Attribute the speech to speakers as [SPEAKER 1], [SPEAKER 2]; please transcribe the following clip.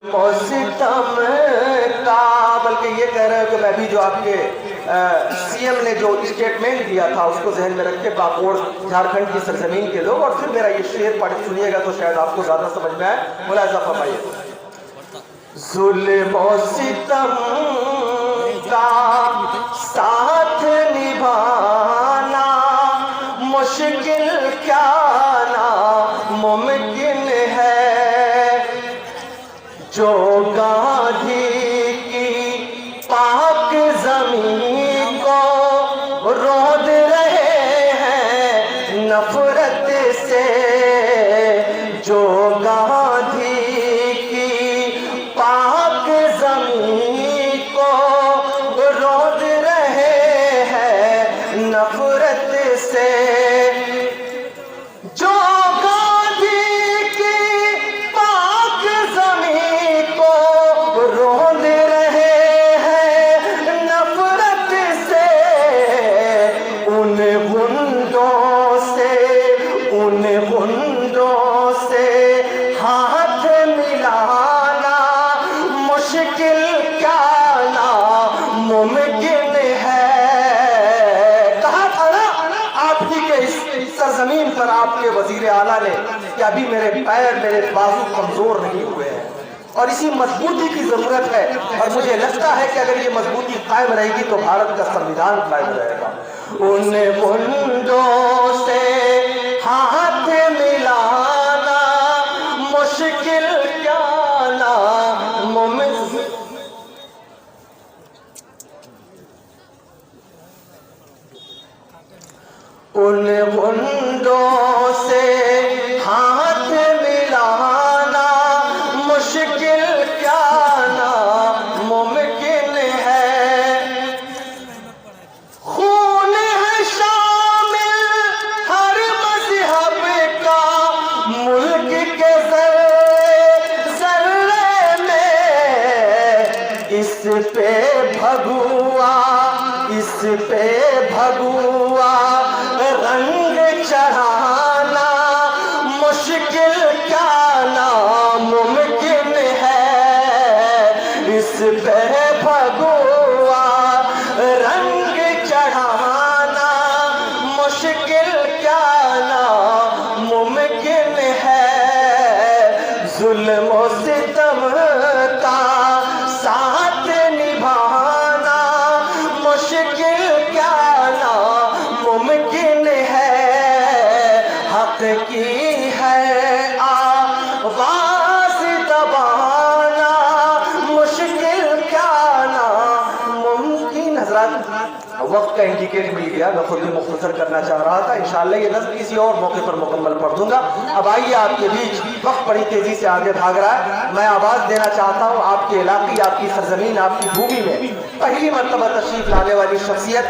[SPEAKER 1] ستم کا بلکہ یہ کہہ رہے ہیں کہ میں بھی جو آپ کے سی ایم نے جو اسٹیٹمنٹ دیا تھا اس کو ذہن میں رکھے پاکوڑ جھارکھنڈ کی سرزمین کے لوگ، اور پھر میرا یہ شعر پڑھ سنیے گا تو شاید آپ کو زیادہ سمجھ میں آئے. ملاحظہ فرمائیے. ظلم و ستم کا ساتھ نبھانا مشکل کیا ناممکن ہے. جو گاندھی کی پاک زمین کو رود رہے ہیں نفرت سے، جو گاندھی کی پاک زمین کو رود رہے ہیں نفرت سے، جو غنڈوں سے ہاتھ ملانا مشکل کیا ناممکن ہے. کہا تھا نا آپ ہی کے اس سرزمین پر آپ کے وزیر اعلیٰ نے کہ ابھی میرے پیر میرے بازو کمزور نہیں ہوئے ہیں اور اسی مضبوطی کی ضرورت ہے، اور مجھے لگتا ہے کہ اگر یہ مضبوطی قائم رہے گی تو بھارت کا سنویدھان قائم رہے گا. ان غنڈوں سے ہاتھ ملانا مشکل کیا ناممکن. ان غنڈوں سے ہاتھ ملانا مشکل کیا ناممکن ہے. خون ہے شامل ہر مذہب کا ملک کے ذرے میں، اس پہ بھگوا رنگ چڑھانا مشکل کیا ناممکن ہے. اس پہ بھگوا رنگ چڑھانا مشکل کیا ناممکن ہے. ظلم و ستم کا ساتھ نبھانا مشکل کیا ناممکن ہے. حق کی ہے آواز دبانا مشکل کیا ناممکن. حضرات وقت کا انڈیکیٹ مل گیا، میں خود بھی مختصر کرنا چاہ رہا تھا. انشاءاللہ یہ نظم کسی اور موقع پر مکمل پڑھ دوں گا. اب آئیے آپ کے بیچ وقت بڑی تیزی سے آگے بھاگ رہا ہے. میں آواز دینا چاہتا ہوں آپ کے علاقے، آپ کی سرزمین، آپ کی بھومی میں پہلی مرتبہ تشریف لانے والی شخصیت